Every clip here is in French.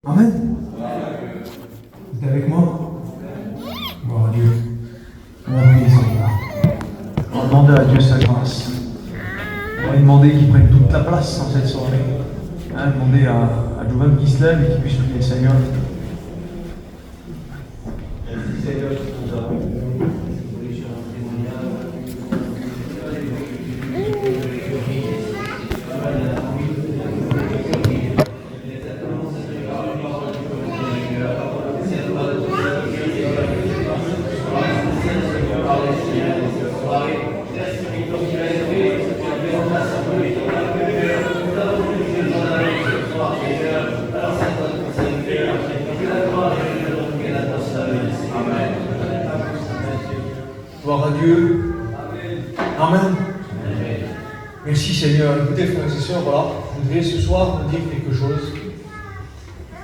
Amen. Vous êtes avec moi? Gloire à Dieu. On va prier Seigneur. On va demander à Dieu sa grâce. On va lui demander qu'il prenne toute la place dans cette soirée. Demander à Jovan qui se lève et qui puisse prier le Seigneur. Merci Seigneur pour nous avoir donné sur un témoignage. Gloire à Dieu. Amen. Merci Seigneur. Écoutez frères et sœurs, voilà, je voudrais ce soir vous dire quelque chose.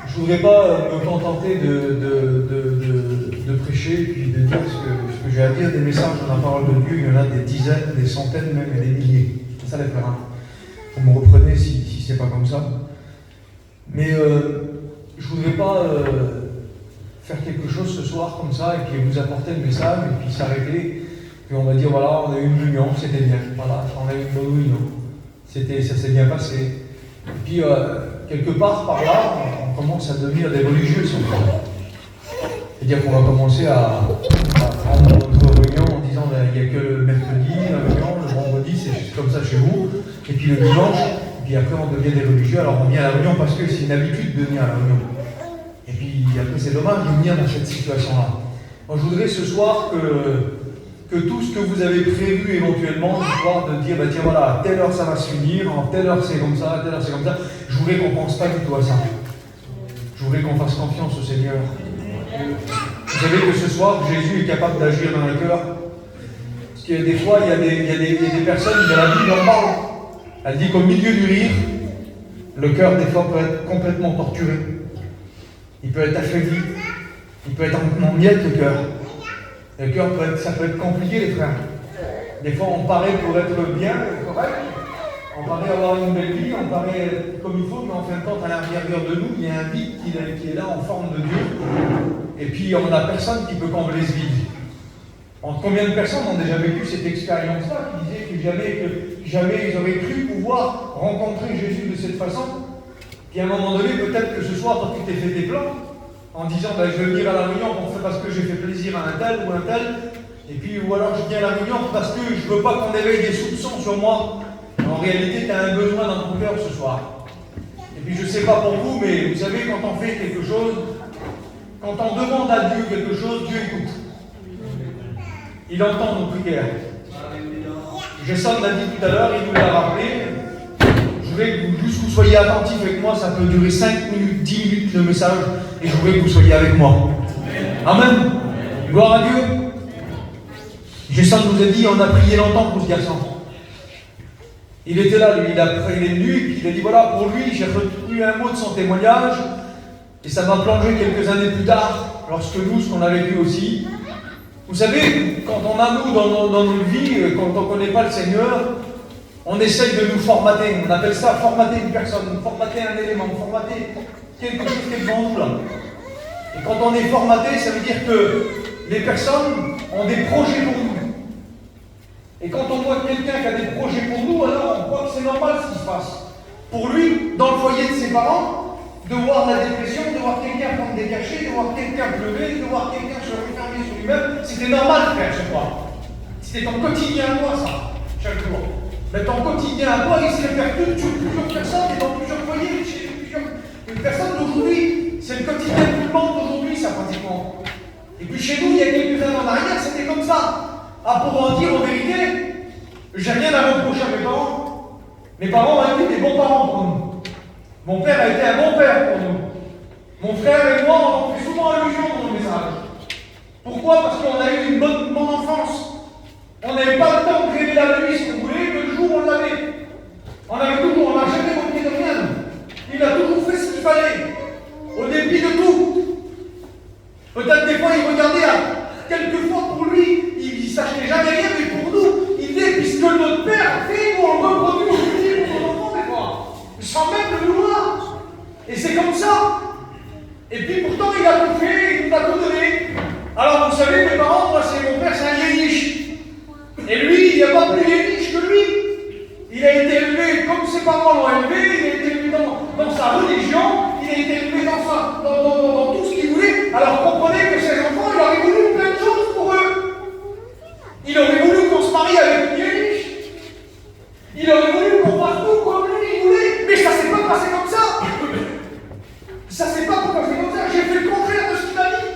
Je ne voudrais pas me contenter de prêcher et puis de dire ce que j'ai à dire, des messages dans la parole de Dieu. Il y en a des dizaines, des centaines même et des milliers. C'est ça les frères. Vous me reprenez si ce n'est pas comme ça. Mais je ne voudrais pas faire quelque chose ce soir comme ça et puis vous apporter le message et puis s'arrêter. Puis on va dire voilà, on a eu une réunion, c'était bien. Voilà, on a eu une bonne réunion. Ça s'est bien passé. Et puis quelque part par là, on commence à devenir des religieux si on veut. C'est-à-dire qu'on va commencer à prendre notre réunion en disant ben, il n'y a que le mercredi, la réunion, le vendredi, c'est comme ça chez vous. Et puis le dimanche, et puis après on devient des religieux. Alors on vient à la réunion parce que c'est une habitude de venir à la réunion. Et puis après c'est dommage de venir dans cette situation-là. Moi je voudrais ce soir que tout ce que vous avez prévu éventuellement, histoire de dire, bah tiens voilà, à telle heure ça va se finir, en telle heure c'est comme ça, à telle heure c'est comme ça, je voudrais qu'on ne pense pas du tout à ça. Je voudrais qu'on fasse confiance au Seigneur. Vous savez que ce soir, Jésus est capable d'agir dans le cœur. Parce que des fois, il y a des personnes, de la Bible en parle. Elle dit qu'au milieu du rire, le cœur des fois peut être complètement torturé. Il peut être affaibli. Il peut être en miettes, le cœur. Le cœur ça peut être compliqué, les frères. Des fois, on paraît pour être bien, correct. On paraît avoir une belle vie, on paraît être comme il faut, mais en fin de compte, à l'intérieur de nous, il y a un vide qui est là en forme de Dieu. Et puis, on n'a personne qui peut combler ce vide. Combien de personnes ont déjà vécu cette expérience-là, qui disaient que jamais ils auraient cru pouvoir rencontrer Jésus de cette façon. Puis à un moment donné, peut-être que ce soir, quand tu t'es fait tes plans, en disant ben, je vais venir à la réunion parce que j'ai fait plaisir à un tel ou un tel, et puis ou alors je viens à la réunion parce que je ne veux pas qu'on éveille des soupçons sur moi. En réalité, tu as un besoin dans ton cœur ce soir. Et puis je ne sais pas pour vous, mais vous savez, quand on fait quelque chose, quand on demande à Dieu quelque chose, Dieu écoute. Il entend nos prières. Jason l'a dit tout à l'heure, il nous l'a rappelé. Je voudrais que vous soyez attentifs avec moi, ça peut durer 5 minutes, 10 minutes le message, et je voudrais que vous soyez avec moi. Amen. Gloire à Dieu. Jason nous a dit, on a prié longtemps pour ce garçon. Il était là, lui, il est venu, et puis il a dit, voilà, pour lui, j'ai retenu un mot de son témoignage, et ça m'a plongé quelques années plus tard, lorsque nous, ce qu'on a vécu aussi. Vous savez, quand on a, nous, dans notre vie, quand on ne connaît pas le Seigneur, on essaye de nous formater. On appelle ça formater une personne, formater un élément, formater quelque chose qui est devant nous là. Et quand on est formaté, ça veut dire que les personnes ont des projets pour nous. Et quand on voit quelqu'un qui a des projets pour nous, alors on croit que c'est normal ce qui se passe. Pour lui, dans le foyer de ses parents, de voir la dépression, de voir quelqu'un prendre des cachets, de voir quelqu'un pleurer, de voir quelqu'un se refermer sur lui-même, c'était normal de faire ce soir. C'était ton quotidien à toi, ça, chaque jour. Mais ton quotidien à toi, il se répercute sur plusieurs personnes et dans plusieurs foyers, chez plusieurs personnes d'aujourd'hui. C'est le quotidien de tout le monde d'aujourd'hui, ça, pratiquement. Et puis chez nous, il y a quelques années en arrière, c'était comme ça. Ah, pour en dire en vérité, j'ai rien à reprocher à mes parents. Mes parents ont été des bons parents pour nous. Mon père a été un bon père pour nous. Mon frère et moi, on fait souvent allusion dans nos messages. Pourquoi? Parce qu'on a eu une bonne enfance. On n'avait pas le temps de rêver la nuit ce qu'on voulait, que le jour on l'avait. On n'a jamais manqué de rien. Il a toujours fait ce qu'il fallait, au dépit de tout. Peut-être des fois il regardait quelquefois pour lui, il ne s'achetait jamais rien, mais pour nous, il dit puisque notre père a fait, nous on reproduit aujourd'hui pour nos enfants des fois. Sans même le vouloir. Et c'est comme ça. Et puis pourtant, il a tout fait, il nous a tout donné. Alors vous savez, mes parents, moi, mon père, c'est un yéniche. Et lui, il n'y a pas plus yéniche que lui. Il a été élevé comme ses parents l'ont élevé, il a été élevé dans sa religion, il a été élevé dans tout ce qu'il voulait. Alors comprenez que ses enfants, il aurait voulu plein de choses pour eux. Il aurait voulu qu'on se marie avec une yéniche. Il aurait voulu qu'on fasse tout comme lui, il voulait. Mais ça ne s'est pas passé comme ça. Ça ne s'est pas passé comme ça. J'ai fait le contraire de ce qu'il m'a dit.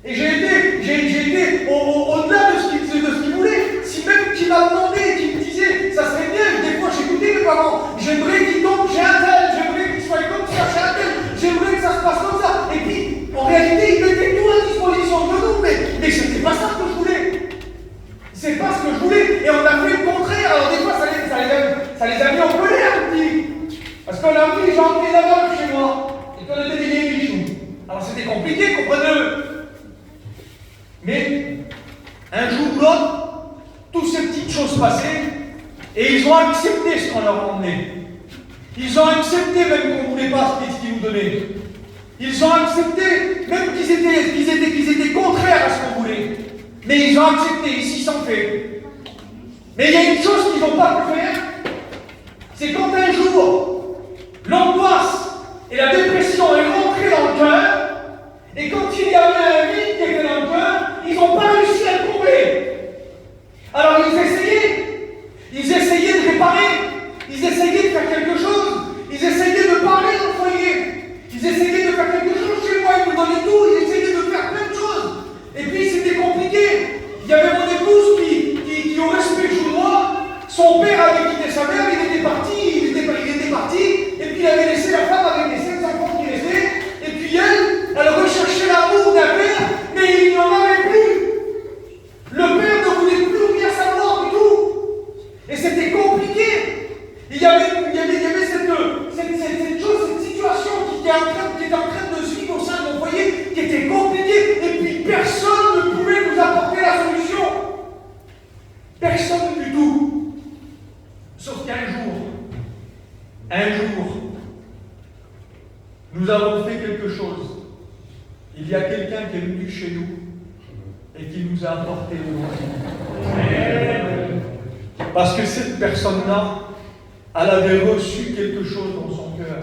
Et j'ai été au-delà de ce qu'il voulait. Si même qu'il m'a demandé, qu'il me disait, ça serait bien, des fois j'écoutais mes parents, j'aimerais qu'il tombe chez un tel, j'aimerais qu'il soit comme ça chez un tel, j'aimerais que ça se passe comme ça. Et puis, en réalité, il mettait tout à disposition de nous, mais c'était pas ça que je voulais. C'est pas ce que je voulais. Et on a fait le contraire. Alors des fois, ça les a mis en colère, on dit. Parce qu'on a dit, j'ai emmené la veuve chez moi. Et qu'on était des vieilles bichous. Alors c'était compliqué, comprenez-le. Mais, un jour ou l'autre, toutes ces petites choses passaient, et ils ont accepté ce qu'on leur a emmené. Ils ont accepté même qu'on ne voulait pas ce qu'ils nous donnaient. Ils ont accepté, même qu'ils étaient contraires à ce qu'on voulait. Mais ils ont accepté, ils s'y sont fait. Mais il y a une chose qu'ils n'ont pas pu faire, c'est quand un jour, l'angoisse et la dépression est rentrée dans le cœur, et quand il y avait un vide qui était dans le cœur, ils n'ont pas réussi à le combler. Alors ils essayaient de réparer, ils essayaient de faire quelque chose, ils essayaient de parler dans le foyer, ils essayaient de faire quelque chose chez moi, ils me donnaient tout, ils essayaient de faire plein de choses. Et puis c'était compliqué. Il y avait mon épouse qui au respect de moi, son père avait quitté sa mère, il était parti, et puis il avait laissé la femme avec les 7 enfants qui restaient, et puis elle recherchait l'amour d'un père, mais il n'y en avait plus. Le père ne voulait plus rien savoir du tout. Et c'était compliqué. Il y avait cette situation qui était en train de se vivre au sein de mon foyer, qui était compliquée, et puis personne ne pouvait nous apporter la solution. Personne du tout. Sauf qu'un jour, nous avons fait quelque chose. Il y a quelqu'un qui est venu chez nous et qui nous a apporté l'évangile. Parce que cette personne-là, elle avait reçu quelque chose dans son cœur.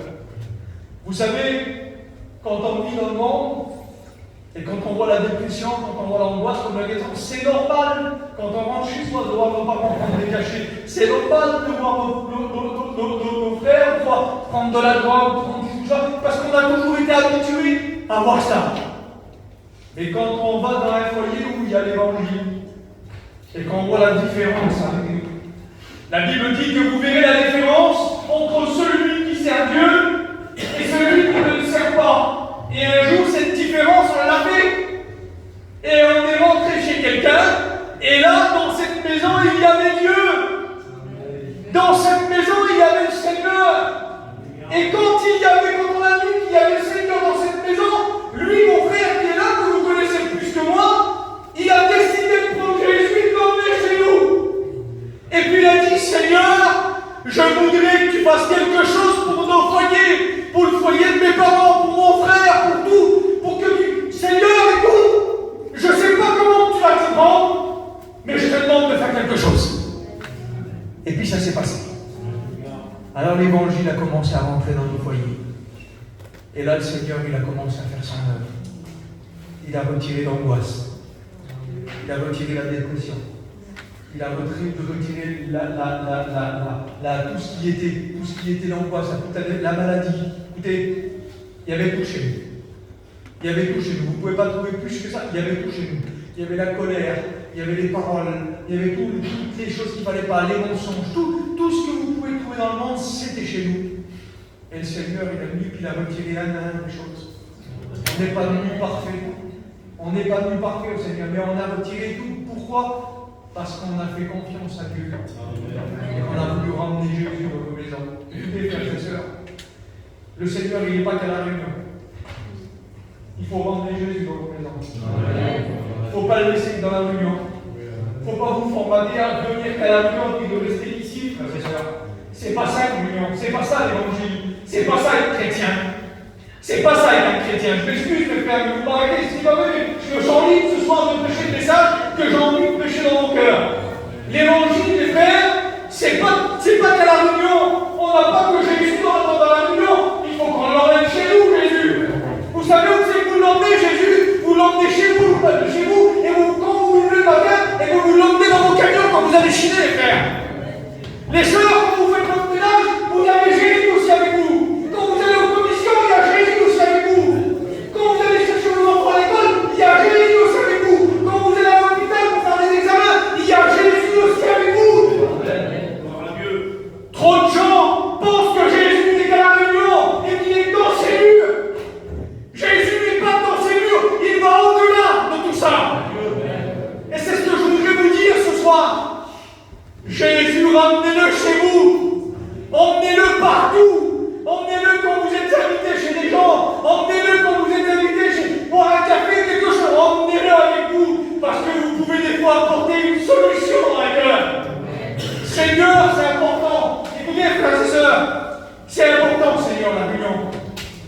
Vous savez, quand on vit dans le monde, et quand on voit la dépression, quand on voit l'angoisse, comme la guérison, c'est normal, quand on rentre chez soi, de voir nos parents prendre des cachets, c'est normal de voir nos frères prendre de la drogue, prendre tout ça, parce qu'on a toujours été habitués à voir ça. Mais quand on va dans un foyer où il y a l'évangile, et qu'on voit la différence arriver, la Bible dit que vous verrez la différence entre celui qui sert Dieu et celui qui ne le sert pas. Et un jour, cette différence, on l'a fait. Et on est rentré chez quelqu'un, et là, dans cette maison, il y avait Dieu. Dans cette maison, il y avait le Seigneur. Et quand on a vu qu'il y avait le Seigneur dans cette maison, lui, mon frère qui est là, que vous connaissez plus que moi, il a décidé de prendre Jésus et de l'emmener chez nous. Et puis il a dit, Seigneur, je voudrais que tu fasses quelque chose pour nos foyers, pour le foyer de mes parents, pour mon frère, pour tout, pour que tu... Seigneur, écoute, je ne sais pas comment tu vas t'y prendre, mais je te demande de faire quelque chose. Et puis ça s'est passé. Alors l'évangile a commencé à rentrer dans nos foyers. Et là, le Seigneur, il a commencé à faire son œuvre. Il a retiré l'angoisse. Il a retiré la dépression. Il a retiré tout ce qui était l'angoisse, la maladie. Écoutez, il y avait tout chez nous. Il y avait tout chez nous. Vous ne pouvez pas trouver plus que ça. Il y avait tout chez nous. Il y avait la colère, il y avait les paroles, il y avait toutes les choses qu'il ne fallait pas, les mensonges, tout ce que vous pouvez trouver dans le monde, c'était chez nous. Et le Seigneur, il est venu, puis il a retiré un à un des choses. On n'est pas venu parfait. On n'est pas venu parfait au Seigneur, mais on a retiré tout. Pourquoi ? Parce qu'on a fait confiance à Dieu. Et qu'on a voulu ramener Jésus dans nos maisons. Écoutez, frères et sœurs, le Seigneur, il n'est pas qu'à la réunion. Il faut ramener Jésus dans nos maisons. Il ne faut pas le laisser dans la réunion. Il ne faut pas vous formater à venir qu'à la réunion et de rester ici, frères et sœurs. C'est pas ça l'union, c'est pas ça l'évangile, c'est pas ça être chrétien. C'est pas ça être un chrétien. Je m'excuse, mes frères, mais vous m'arrêtez si vous voulez. Je me sens libre ce soir de prêcher le message que j'ai envie de prêcher dans mon cœur. L'évangile, mes frères, c'est pas qu'à la réunion. On n'a pas que Jésus dans la réunion. Il faut qu'on l'emmène chez nous, Jésus. Vous savez où c'est que vous l'emmenez, Jésus? Vous l'emmenez chez vous, et quand vous levez le matin, et vous l'emmenez dans vos camions quand vous allez chiner, les frères. Les sœurs, quand vous faites votre ménage, vous avez Jésus aussi avec vous. Quand vous allez aux commissions, il y a Jésus aussi avec vous. Quand vous allez chercher vos enfants à l'école, il y a Jésus aussi avec vous. Quand vous allez à l'hôpital pour faire des examens, il y a Jésus aussi avec vous. Trop de gens pensent que Jésus n'est qu'à la réunion et qu'il est dans ses murs. Jésus n'est pas dans ses murs, il va au-delà de tout ça. Et c'est ce que je voudrais vous dire ce soir. Jésus, ramenez-le chez vous. Emmenez-le partout. Emmenez-le quand vous êtes invité chez des gens. Emmenez-le quand vous êtes invité chez boire un café, quelque chose. Emmenez-le avec vous. Parce que vous pouvez des fois apporter une solution dans la cœur. Seigneur, c'est important. Écoutez, frères et sœurs, c'est important, Seigneur, la réunion.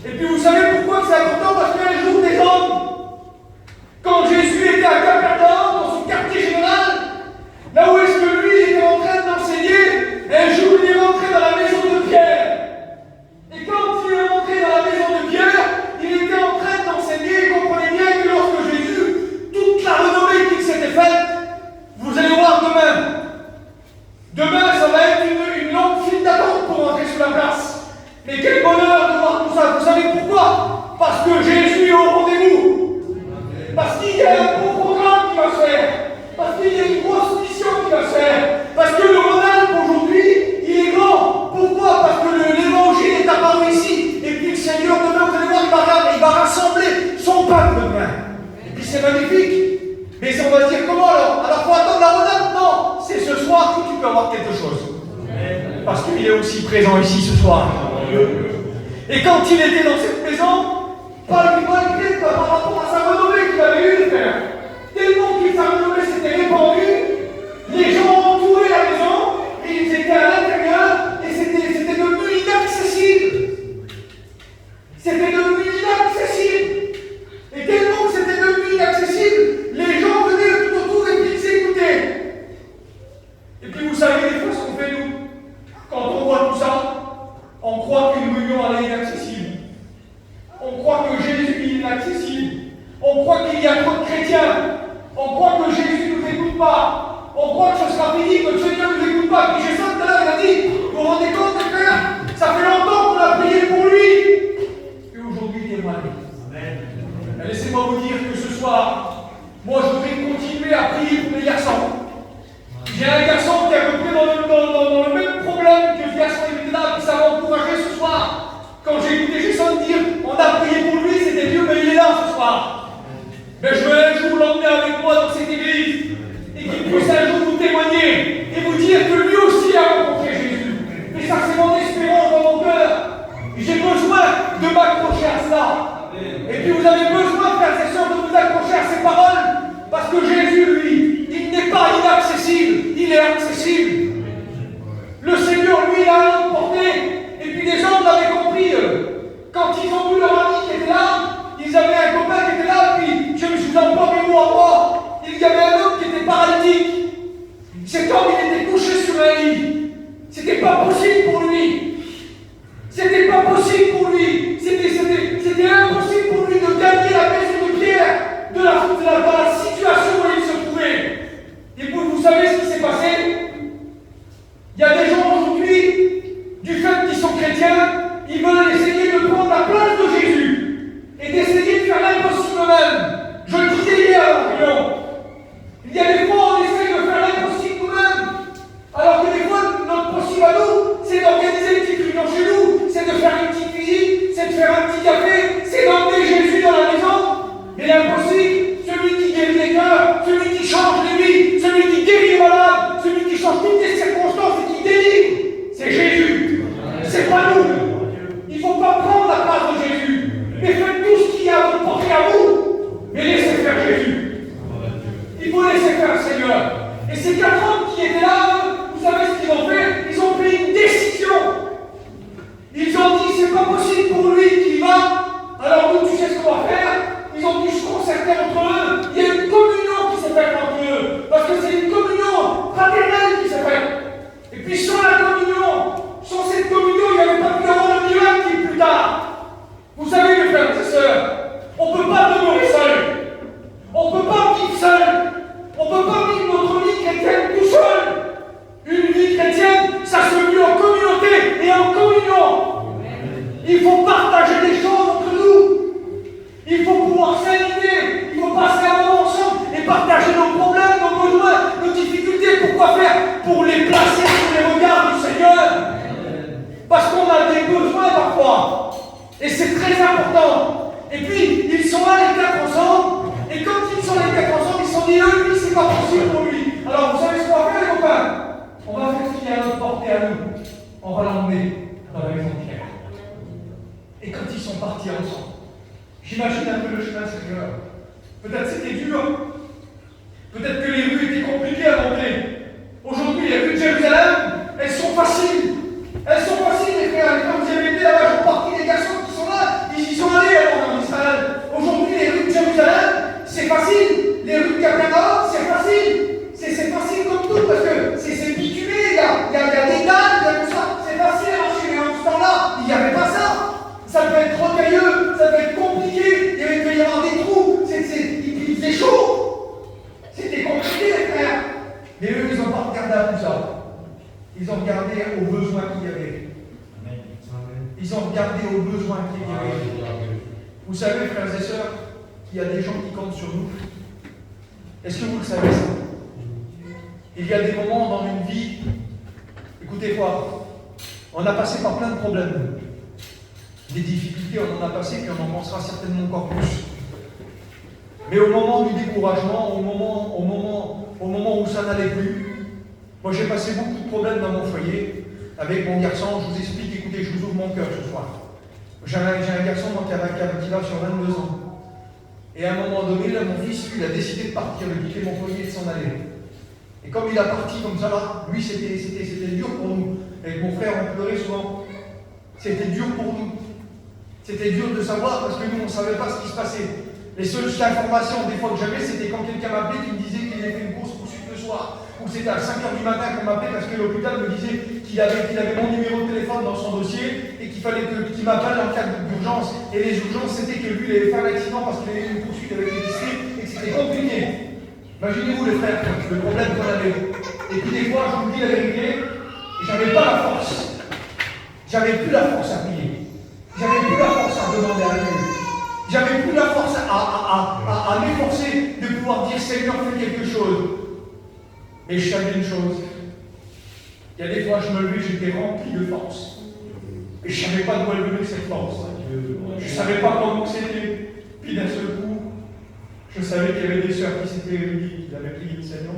Et puis vous savez pourquoi c'est important? Parce qu'il y a le jour des hommes. Quand Jésus était à Capernaum, dans son quartier général, là où est-ce que lui était en train d'enseigner, un jour il est rentré dans la maison de Pierre. Et quand il est rentré dans la maison de Pierre, il était en train d'enseigner, et comprenez bien que lorsque Jésus, toute la renommée qu'il s'était faite, vous allez voir demain. Demain, ça va être une longue file d'attente pour rentrer sur la place. Mais quel bonheur de voir tout ça. Vous savez pourquoi? Parce que Jésus est au rendez-vous. Parce qu'il y a un bon programme qui va se faire. Parce qu'il y a une grosse mission qui va se faire. Parce que le Rhône-Alpes aujourd'hui, il est grand. Pourquoi? Parce que l'évangile est apparu ici. Et puis le Seigneur, demain, vous allez voir, il va rassembler son peuple demain. Et puis c'est magnifique. Mais on va se dire comment alors? Alors faut attendre la Rhône-Alpes? Non, c'est ce soir que tu peux avoir quelque chose. Parce qu'il est aussi présent ici ce soir. Et quand il était dans cette maison, pas le par rapport à sa renommée qu'il avait eue, frère. Tellement que sa renommée s'était répandue, les gens ont entouré la maison, et ils étaient à l'intérieur, et c'était devenu inaccessible. C'était devenu inaccessible. Et tellement que c'était devenu inaccessible, les gens venaient tout autour et puis ils s'écoutaient. Et puis vous savez des fois ce qu'on fait nous, quand on voit tout ça, on croit qu'une réunion elle est inaccessible. On croit que Jésus est inaccessible. On croit qu'il y a trop de chrétiens. On croit que Jésus ne nous écoute pas. On croit que ce sera fini, que le Seigneur ne nous écoute pas. Puis Jésus tout à l'heure, il a dit, vous vous rendez compte, les frères, ça fait longtemps qu'on a prié pour lui. Et aujourd'hui, il est témoigne. Laissez-moi vous dire que ce soir, moi je voudrais continuer à prier pour les garçons. J'ai un garçon qui est à peu près dans le même problème que ce garçon était là, qui s'est encouragé ce soir. Quand j'ai écouté Jason dire, on a prié pour lui, c'était Dieu, mais il est là ce soir. Mais je veux un jour l'emmener avec moi dans cette église et qu'il puisse un jour vous témoigner et vous dire que lui aussi a rencontré Jésus. Et ça, c'est mon espérance dans mon cœur. J'ai besoin de m'accrocher à cela. Et puis vous avez besoin, frères et sœurs, de vous accrocher à ces paroles, parce que Jésus, lui, il n'est pas inaccessible, il est accessible. facile pour lui. Alors vous savez ce qu'on va faire, les copains? On va faire ce qui est à notre portée à nous. On va l'emmener dans la maison de Pierre. Et quand ils sont partis ensemble, j'imagine un peu le chemin, Seigneur. Peut-être c'était dur. Peut-être que les rues étaient compliquées à monter. Aujourd'hui, les rues de Jérusalem, elles sont faciles. Elles sont faciles, les frères. Et quand vous avez été là-bas, je partie des garçons qui sont là, ils y sont allés alors en Israël. Aujourd'hui, les rues de Jérusalem, c'est facile. Les rues de Capernaum, c'est facile. C'est facile comme tout parce que c'est bitumé. Il y a des dalles, il y a tout ça. C'est facile à marcher. Mais en ce temps-là, il n'y avait pas ça. Ça devait être rocailleux, ça devait être compliqué. Il devait y avoir des trous. Il faisait chaud. C'était compliqué, les frères. Mais eux, ils n'ont pas regardé à tout ça. Ils ont regardé aux besoins qu'il y avait. Ils ont regardé aux besoins qu'il y avait. Vous savez, frères et sœurs, qu'il y a des gens qui comptent sur nous. Est-ce que vous le savez ça? Il y a des moments dans une vie, écoutez-moi, on a passé par plein de problèmes. Des difficultés, on en a passé, puis on en pensera certainement encore plus. Mais au moment du découragement, au moment où ça n'allait plus, moi j'ai passé beaucoup de problèmes dans mon foyer avec mon garçon. Je vous explique, écoutez, je vous ouvre mon cœur ce soir. J'ai un garçon qui va sur 22 ans. Et à un moment donné, là, mon fils, lui, il a décidé de partir, de quitter mon foyer et de s'en aller. Et comme il a parti comme ça, là, lui, c'était dur pour nous. Avec mon frère, on pleurait souvent. C'était dur pour nous. C'était dur de savoir parce que nous, on ne savait pas ce qui se passait. Les seules informations, des fois que j'avais, c'était quand quelqu'un m'appelait qui me disait qu'il avait fait une grosse poursuite le soir. Ou c'était à 5 h du matin qu'on m'appelait parce que l'hôpital me disait qu'il avait mon numéro de téléphone dans son dossier et qu'il fallait qu'il m'appelle en cas d'urgence. Et les urgences, c'était que lui, il avait fait un accident parce qu'il avait eu une poursuite avec les districts et que c'était compliqué. Imaginez-vous les frères, le problème qu'on avait. Et puis des fois, je vous dis la vérité, j'avais pas la force. J'avais plus la force à prier. J'avais plus la force à demander à Dieu. J'avais plus la force à m'efforcer de pouvoir dire Seigneur, fais quelque chose. Mais je savais une chose. Il y a des fois, je me levais, j'étais rempli de force. Et je ne savais pas d'où elle venait cette force. Je ne savais pas comment c'était. Puis d'un seul coup, je savais qu'il y avait des sœurs qui s'étaient réunies, qui avaient prié le Seigneur.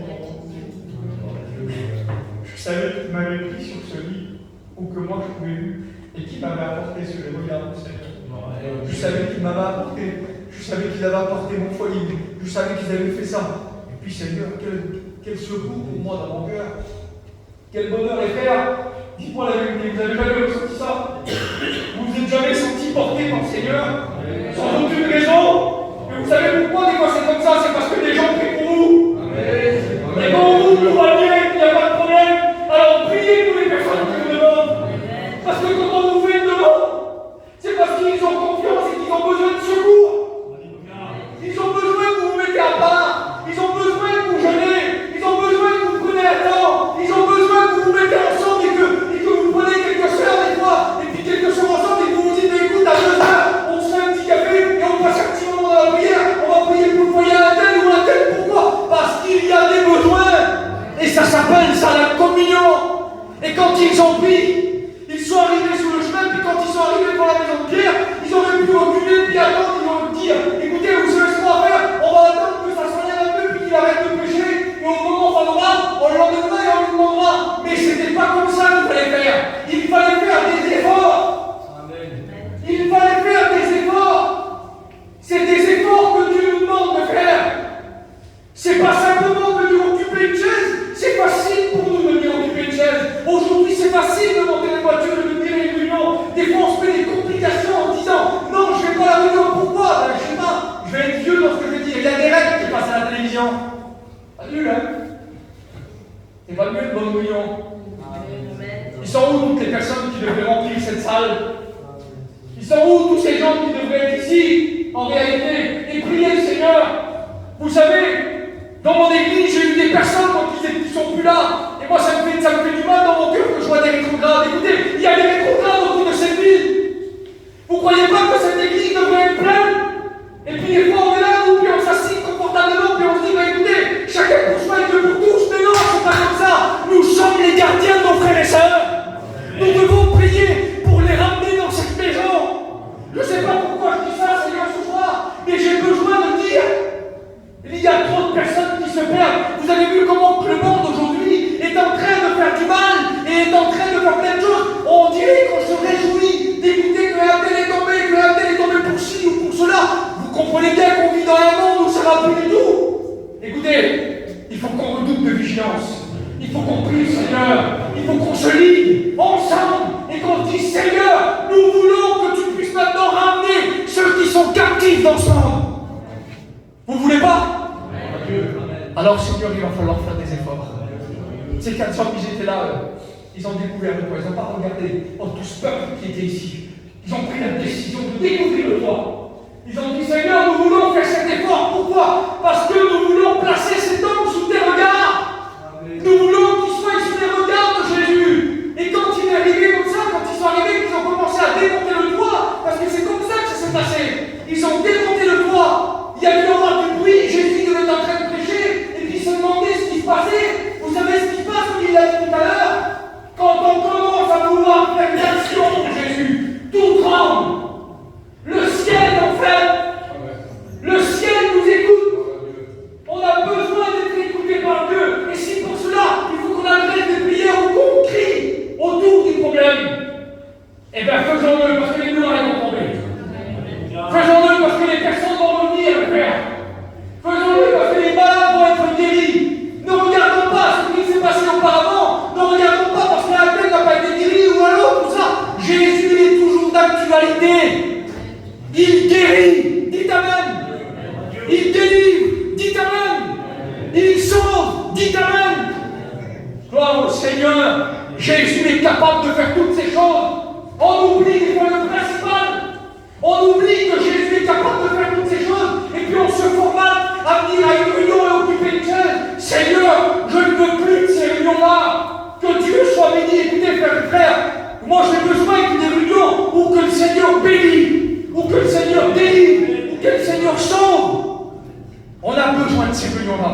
Je savais qu'il m'avait pris sur ce lit, ou que moi je pouvais lui, et qu'il m'avait apporté sur les regards du Seigneur. Je savais qu'il m'avait apporté, je savais qu'il avait apporté mon foyer, je savais qu'ils avaient fait ça. Et puis Seigneur, quel secours pour moi dans mon cœur. Quel bonheur, les frères. Dites-moi la vérité, vous avez jamais ressenti ça? Vous vous êtes jamais senti porté par le Seigneur? Sans aucune raison? Mais vous savez pourquoi des fois c'est comme ça? C'est parce que des gens prient pour vous. Et quand vous va bien, il n'y a pas de problème. Alors priez pour les personnes qui vous demandent. Parce que quand on vous fait une demande, c'est parce qu'ils ont confiance et qu'ils ont besoin de secours. Ils ont besoin que vous vous mettez à part. Ils ont besoin que vous jeûnez. Ils ont besoin que vous prenez un temps. Ils ont besoin que vous vous mettez ensemble et que vous prenez quelques sœurs des fois. Et puis quelques sœurs ensemble et que vous vous dites, écoute, à 2 heures, on se fait un petit café et on passe un petit moment dans la prière. On va prier pour le foyer à un tel ou un tel. Pourquoi? Parce qu'il y a des besoins. Et ça s'appelle ça la communion. Et quand ils ont pris, ils sont arrivés sur le chemin, puis quand ils sont arrivés devant la maison de Pierre, ils auraient pu reculer, puis attendre, ils auraient pu dire, écoutez, vous savez ce qu'on va faire? On va attendre que ça s'enlève un peu, puis qu'il arrête de pécher, et au moment favorable, on l'emmènera et on lui demandera. Mais c'était pas comme ça qu'il fallait faire. Il fallait faire des efforts. Amen. Il fallait faire des efforts. C'est des efforts que Dieu nous demande de faire. C'est pas simplement de venir occuper une chaise. C'est facile pour nous de venir occuper une chaise. Aujourd'hui, c'est facile de monter les voitures et de venir à une réunion. Des fois, on se met des complications en disant non, je ne vais pas à la réunion. Pourquoi? Ben, je sais pas. Je vais être vieux dans ce que je vais dire. Il y a des règles qui passent à la télévision. Pas nul, hein? C'est pas mieux de bonne réunion. Ils sont où toutes les personnes qui devraient remplir cette salle? Ils sont où tous ces gens qui devraient être ici, en réalité, et prier le Seigneur? Vous savez, dans mon église, j'ai eu des personnes qui ne sont plus là. Et moi, ça me fait du mal dans mon cœur que je vois des rétrogrades. Écoutez, il y a des rétrogrades autour de cette ville. Vous ne croyez pas que cette église devrait être pleine? Et puis, des fois, on est là, nous, puis on s'assied confortablement, puis on se dit, bah, écoutez, chacun pour soi et Dieu pour tous. Mais non, c'est pas comme ça. Nous sommes les gardiens de nos frères et sœurs. Nous devons prier pour les ramener dans cette maison. Je ne sais pas pourquoi je dis ça, Seigneur, ce soir, mais j'ai besoin de dire. Il y a trop de personnes qui se perdent. Vous avez comprenez bien qu'on vit dans un monde où ça va plus du tout. Écoutez, il faut qu'on redoute de vigilance. Il faut qu'on prie le Seigneur. Il faut qu'on se ligue ensemble et qu'on dise Seigneur, nous voulons que tu puisses maintenant ramener ceux qui sont captifs dans ce monde. Vous voulez pas? Alors Seigneur, il va falloir faire des efforts. Ces 400 qui étaient là, ils ont découvert le toit. Ils n'ont pas regardé tout ce peuple qui était ici. Ils ont pris la décision de découvrir le toit. Ils ont dit Seigneur, nous voulons faire cet effort. Pourquoi? Parce que nous voulons placer cet homme sous tes regards. Nous voulons qu'il soit sous les regards de Jésus. Et quand il est arrivé comme ça, quand ils sont arrivés, ils ont commencé à démonter le toit, parce que c'est comme ça que ça s'est passé. Ils ont démonté le toit. Il y a eu avoir du bruit. Jésus devait être en train de prêcher. Et puis ils se demandaient ce qui se passait. Vous savez ce qui se passe, comme il l'a dit tout à l'heure? Quand on commence à vouloir faire l'action de Jésus, tout tremble. Le ciel, en fait, le ciel nous écoute. On a besoin d'être écouté par Dieu. Et si pour cela, il faut qu'on adresse des prières ou qu'on crie autour du problème, eh bien faisons-le parce que les murs vont tomber. Faisons-le parce que les personnes vont revenir le faire. Faisons-le parce que les malades vont être guéris. Ne regardons pas ce qui s'est passé auparavant. Ne regardons pas parce que la tête n'a pas été guérie ou alors tout ça. Jésus est toujours d'actualité. Il guérit, dites Amen. Il délivre, dites Amen. Il sauve, dites Amen. Gloire au Seigneur. Jésus est capable de faire toutes ces choses. On oublie des fois le principal. On oublie que Jésus est capable de faire toutes ces choses. Et puis on se formate à venir à une réunion et occuper une chaise. Seigneur, je ne veux plus de ces réunions-là. Que Dieu soit béni. Écoutez, frère, moi j'ai besoin qu'il y ait des réunions où que le Seigneur bénit. Ou que le Seigneur délivre, ou que le Seigneur sauve. On a besoin de ces réunions-là.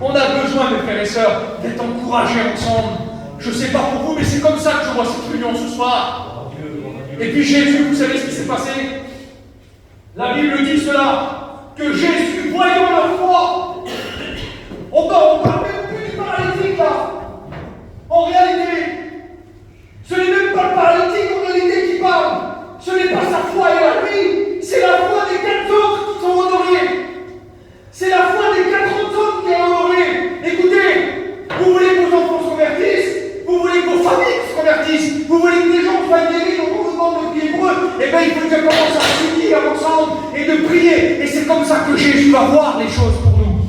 On a besoin, mes frères et sœurs, d'être encouragés ensemble. Je ne sais pas pour vous, mais c'est comme ça que je vois cette réunion ce soir. Et puis Jésus, vous savez ce qui s'est passé? La Bible dit cela, que Jésus, voyant leur foi, on parle même plus du paralytique là. En réalité, ce n'est même pas le paralytique en réalité qui parle. Ce n'est pas sa foi et la lui, c'est la foi des 4 autres qui sont honorés. C'est la foi des 4 autres qui est honorée. Écoutez, vous voulez que vos enfants se convertissent, vous voulez que vos familles se convertissent, vous voulez que les gens soient guéris, donc on vous demande de prier pour eux. Eh bien, il faut que commence à s'unir ensemble et de prier. Et c'est comme ça que Jésus va voir les choses pour nous.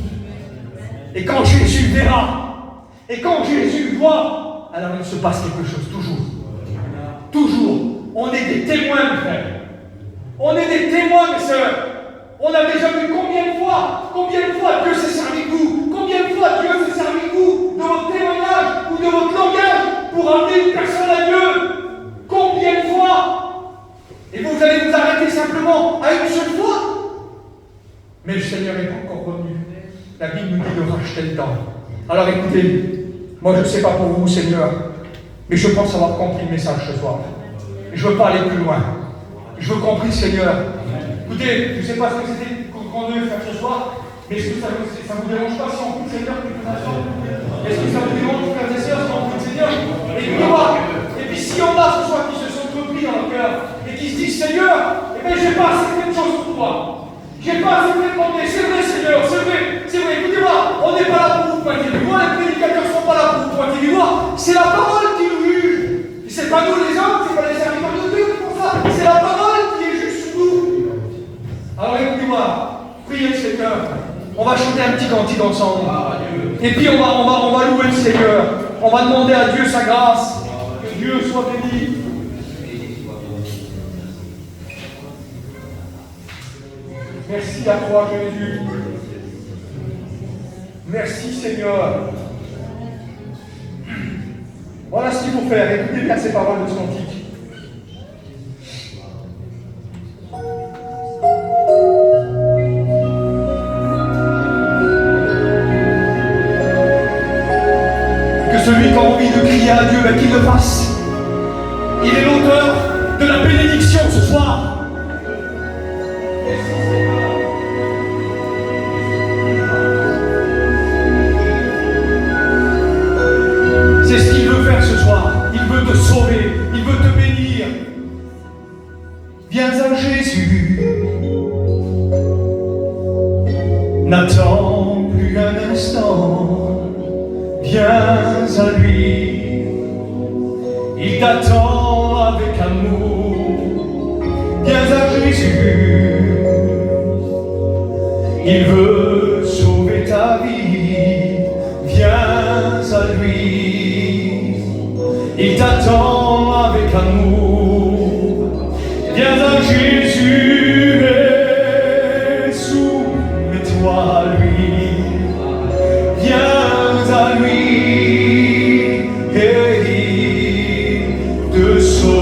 Et quand Jésus verra, et quand Jésus voit, alors il se passe quelque chose, toujours. Toujours. On est des témoins, mes frères. On est des témoins, mes sœurs. On a déjà vu combien de fois Dieu s'est servi de vous, combien de fois Dieu s'est servi de vous, de votre témoignage ou de votre langage pour amener une personne à Dieu. Combien de fois? Et vous allez vous arrêter simplement à une seule fois. Mais le Seigneur n'est pas encore revenu. La Bible nous dit de racheter le temps. Alors écoutez, moi je ne sais pas pour vous, Seigneur, mais je pense avoir compris le message ce soir. Je ne veux pas aller plus loin. Je veux compris, Seigneur. Écoutez, je ne sais pas ce que c'était qu'on devait faire ce soir, mais est-ce que ça vous dérange pas si on prie le Seigneur quelques instants? Est-ce que ça vous dérange, frères et sœurs, si on prie le Seigneur? Et puis s'il y en a ce soir qui se sont repris dans leur cœur et qui se disent Seigneur, eh bien j'ai pas assez fait de choses pour toi. J'ai pas assez fait de demander. C'est vrai, Seigneur, c'est vrai. Écoutez-moi, on n'est pas là pour vous pointer du doigt, les prédicateurs ne sont pas là pour vous pointer du doigt. C'est la parole qui nous juge. C'est pas nous les hommes, c'est pas les serviteurs de Dieu qui font ça. C'est la parole qui est juste sur nous. Alors écoutez-moi, priez le Seigneur. On va chanter un petit cantique ensemble. Et puis on va louer le Seigneur. On va demander à Dieu sa grâce. Que Dieu soit béni. Merci à toi, Jésus. Merci, Seigneur. Voilà ce qu'il faut faire. Écoutez bien ces paroles de ce cantique. Que celui qui a envie de crier à Dieu, qu'il le fasse. Il est l'auteur de la bénédiction ce soir. C'est ce qu'il veut faire ce soir. Il veut te sauver. Il veut te bénir. Viens à Jésus. N'attends plus un instant, viens à lui. Il t'attend avec amour, viens à Jésus. Il veut sauver ta vie, viens à lui. Il t'attend avec amour, viens à Jésus et soumets-toi à lui. Viens à lui et il te sauvera.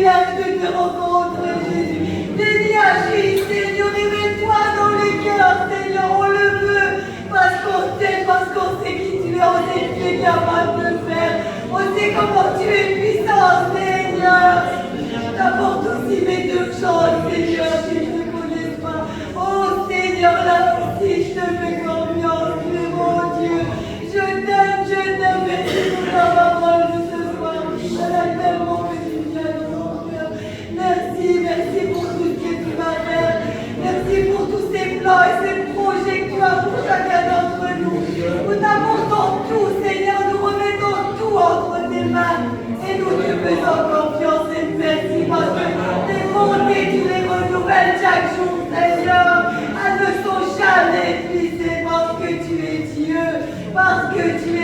privilège de te rencontrer, Jésus. Dédiagis, Seigneur, révèle-toi dans les cœurs, Seigneur, on le veut, parce qu'on sait qui tu es, on sait que tu es capable de faire, on sait comment tu es puissant, Seigneur. Je t'apporte aussi mes deux choses, Seigneur, qui ne te connaissent pas. Oh Seigneur, là aussi, je te fais confiance, mon Dieu. Je t'aime, merci pour ta parole de ce soir. Elle a tellement fait du bien dans mon cœur. Merci pour tout ce que tu vas faire. Merci pour tous ces plans et ces projets que tu as pour chacun d'entre nous. Nous t'apportons tout, Seigneur, nous remettons tout entre tes mains. Et nous te faisons confiance et merci parce que tes bontés, tu les renouvelles chaque jour, Seigneur. Elles ne sont jamais épuisées parce que tu es Dieu, parce que tu